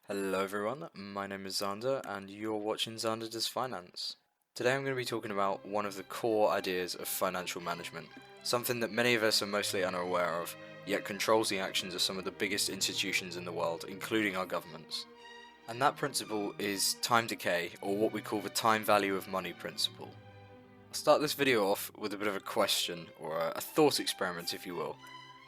Hello everyone, my name is Xander and you're watching Xander Does Finance. Today I'm going to be talking about one of the core ideas of financial management, something that many of us are mostly unaware of, yet controls the actions of some of the biggest institutions in the world, including our governments. And that principle is time decay, or what we call the time value of money principle. I'll start this video off with a bit of a question, or a thought experiment if you will.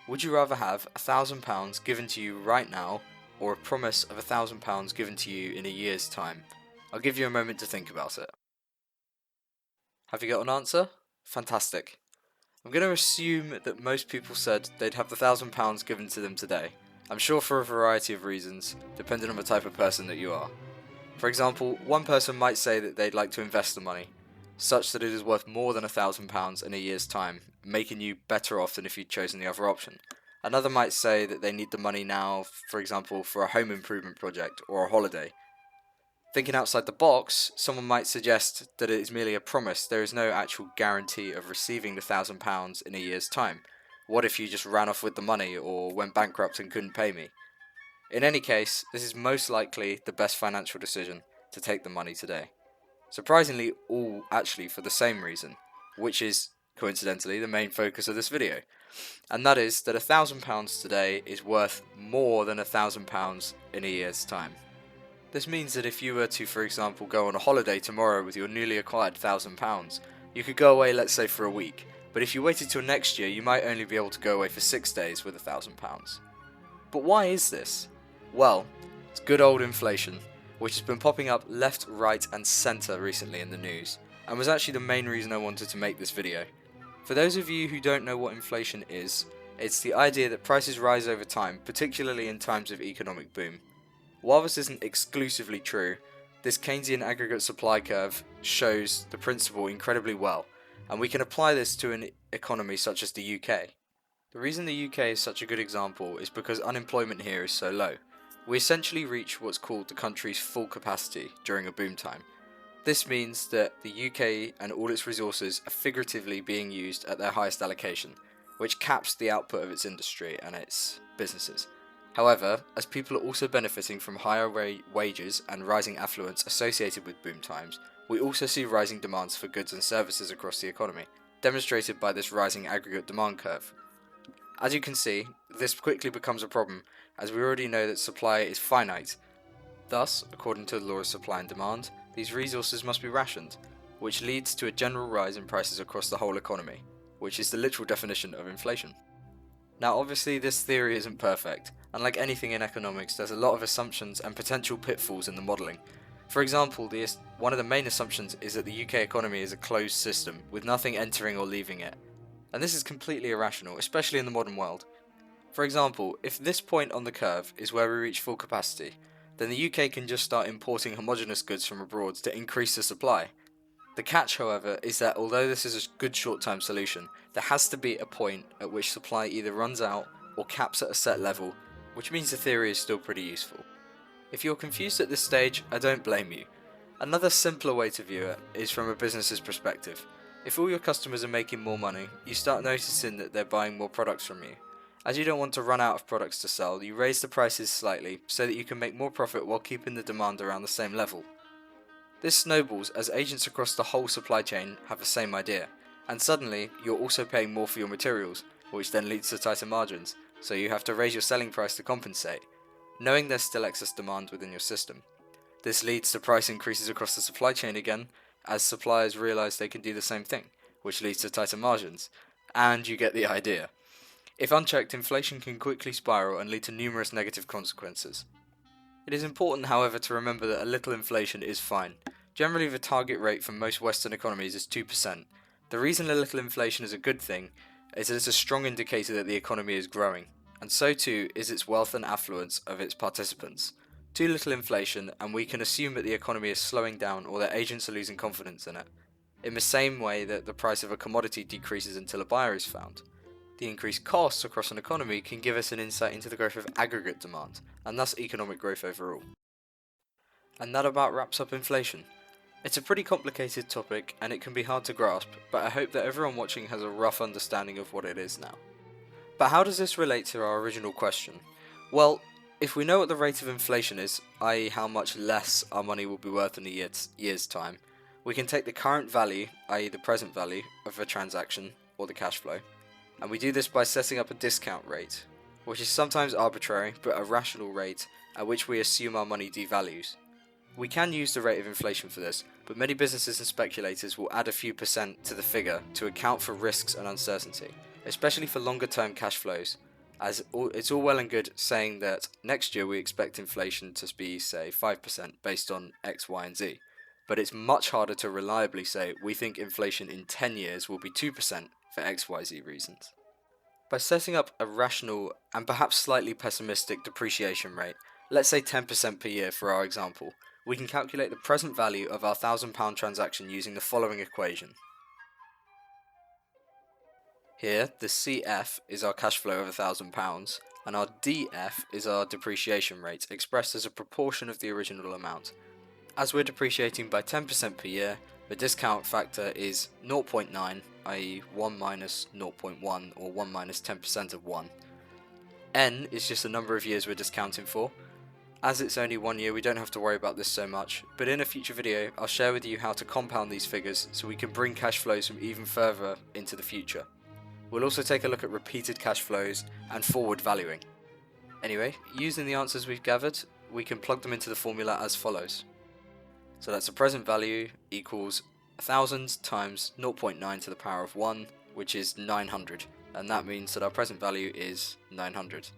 Would you rather have £1,000 given to you right now, or a promise of £1,000 given to you in a year's time? I'll give you a moment to think about it. Have you got an answer? Fantastic. I'm going to assume that most people said they'd have the £1,000 given to them today. I'm sure for a variety of reasons, depending on the type of person that you are. For example, one person might say that they'd like to invest the money, such that it is worth more than £1,000 in a year's time, making you better off than if you'd chosen the other option. Another might say that they need the money now, for example, for a home improvement project or a holiday. Thinking outside the box, someone might suggest that it is merely a promise. There is no actual guarantee of receiving the £1,000 in a year's time. What if you just ran off with the money or went bankrupt and couldn't pay me? In any case, this is most likely the best financial decision, to take the money today. Surprisingly, all actually for the same reason, which is, coincidentally, the main focus of this video. And that is that £1,000 today is worth more than £1,000 in a year's time. This means that if you were to, for example, go on a holiday tomorrow with your newly acquired £1,000, you could go away, let's say, for a week. But if you waited till next year, you might only be able to go away for 6 days with £1,000. But why is this? Well, it's good old inflation, which has been popping up left, right and centre recently in the news, and was actually the main reason I wanted to make this video. For those of you who don't know what inflation is, it's the idea that prices rise over time, particularly in times of economic boom. While this isn't exclusively true, this Keynesian aggregate supply curve shows the principle incredibly well, and we can apply this to an economy such as the UK. The reason the UK is such a good example is because unemployment here is so low. We essentially reach what's called the country's full capacity during a boom time. This means that the UK and all its resources are figuratively being used at their highest allocation, which caps the output of its industry and its businesses. However, as people are also benefiting from higher wages and rising affluence associated with boom times, we also see rising demands for goods and services across the economy, demonstrated by this rising aggregate demand curve. As you can see, this quickly becomes a problem, as we already know that supply is finite. Thus, according to the law of supply and demand, these resources must be rationed, which leads to a general rise in prices across the whole economy, which is the literal definition of inflation. Now obviously this theory isn't perfect, and like anything in economics there's a lot of assumptions and potential pitfalls in the modelling. For example, one of the main assumptions is that the UK economy is a closed system, with nothing entering or leaving it. And this is completely irrational, especially in the modern world. For example, if this point on the curve is where we reach full capacity, then the UK can just start importing homogeneous goods from abroad to increase the supply. The catch, however, is that although this is a good short-term solution, there has to be a point at which supply either runs out or caps at a set level, which means the theory is still pretty useful. If you're confused at this stage, I don't blame you. Another simpler way to view it is from a business's perspective. If all your customers are making more money, you start noticing that they're buying more products from you. As you don't want to run out of products to sell, you raise the prices slightly so that you can make more profit while keeping the demand around the same level. This snowballs as agents across the whole supply chain have the same idea, and suddenly you're also paying more for your materials, which then leads to tighter margins, so you have to raise your selling price to compensate, knowing there's still excess demand within your system. This leads to price increases across the supply chain again, as suppliers realise they can do the same thing, which leads to tighter margins, and you get the idea. If unchecked, inflation can quickly spiral and lead to numerous negative consequences. It is important, however, to remember that a little inflation is fine. Generally, the target rate for most Western economies is 2%. The reason a little inflation is a good thing is that it's a strong indicator that the economy is growing, and so too is its wealth and affluence of its participants. Too little inflation, and we can assume that the economy is slowing down or that agents are losing confidence in it, in the same way that the price of a commodity decreases until a buyer is found. The increased costs across an economy can give us an insight into the growth of aggregate demand, and thus economic growth overall. And that about wraps up inflation. It's a pretty complicated topic and it can be hard to grasp, but I hope that everyone watching has a rough understanding of what it is now. But how does this relate to our original question? Well, If we know what the rate of inflation is, i.e. how much less our money will be worth in a year's time, we can take the current value, i.e. the present value, of a transaction, or the cash flow, and we do this by setting up a discount rate, which is sometimes arbitrary but a rational rate at which we assume our money devalues. We can use the rate of inflation for this, but many businesses and speculators will add a few percent to the figure to account for risks and uncertainty, especially for longer term cash flows, as it's all well and good saying that next year we expect inflation to be, say, 5% based on X, Y, and Z, but it's much harder to reliably say we think inflation in 10 years will be 2% for X, Y, Z reasons. By setting up a rational and perhaps slightly pessimistic depreciation rate, let's say 10% per year for our example, we can calculate the present value of our £1,000 transaction using the following equation. Here, the CF is our cash flow of £1,000, and our DF is our depreciation rate, expressed as a proportion of the original amount. As we're depreciating by 10% per year, the discount factor is 0.9, i.e. 1 minus 0.1, or 1 minus 10% of 1. N is just the number of years we're discounting for. As it's only 1 year, we don't have to worry about this so much, but in a future video, I'll share with you how to compound these figures so we can bring cash flows from even further into the future. We'll also take a look at repeated cash flows and forward valuing. Anyway, using the answers we've gathered, we can plug them into the formula as follows. So that's the present value equals 1000 times 0.9 to the power of 1, which is 900, and that means that our present value is 900.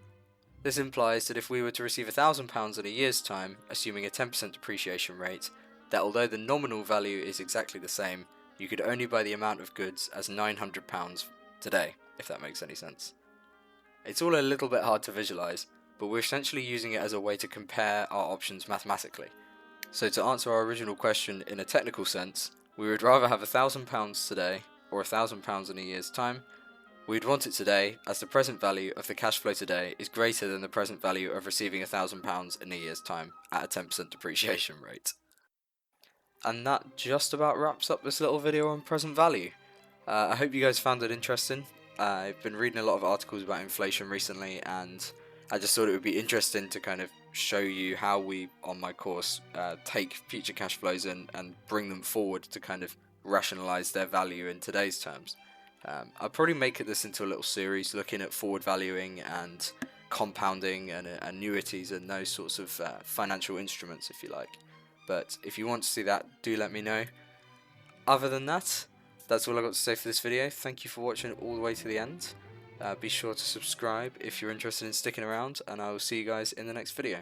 This implies that if we were to receive £1,000 in a year's time, assuming a 10% depreciation rate, that although the nominal value is exactly the same, you could only buy the amount of goods as £900 today, if that makes any sense. It's all a little bit hard to visualise, but we're essentially using it as a way to compare our options mathematically. So to answer our original question in a technical sense, we would rather have £1,000 today or £1,000 in a year's time. We'd want it today as the present value of the cash flow today is greater than the present value of receiving £1,000 in a year's time at a 10% depreciation rate. And that just about wraps up this little video on present value. I hope you guys found it interesting. I've been reading a lot of articles about inflation recently, and I just thought it would be interesting to kind of show you how we, on my course, take future cash flows and bring them forward to kind of rationalize their value in today's terms. I'll probably make this into a little series looking at forward valuing and compounding and annuities and those sorts of financial instruments, if you like. But if you want to see that, do let me know. Other than that, that's all I've got to say for this video. Thank you for watching all the way to the end. Be sure to subscribe if you're interested in sticking around, and I will see you guys in the next video.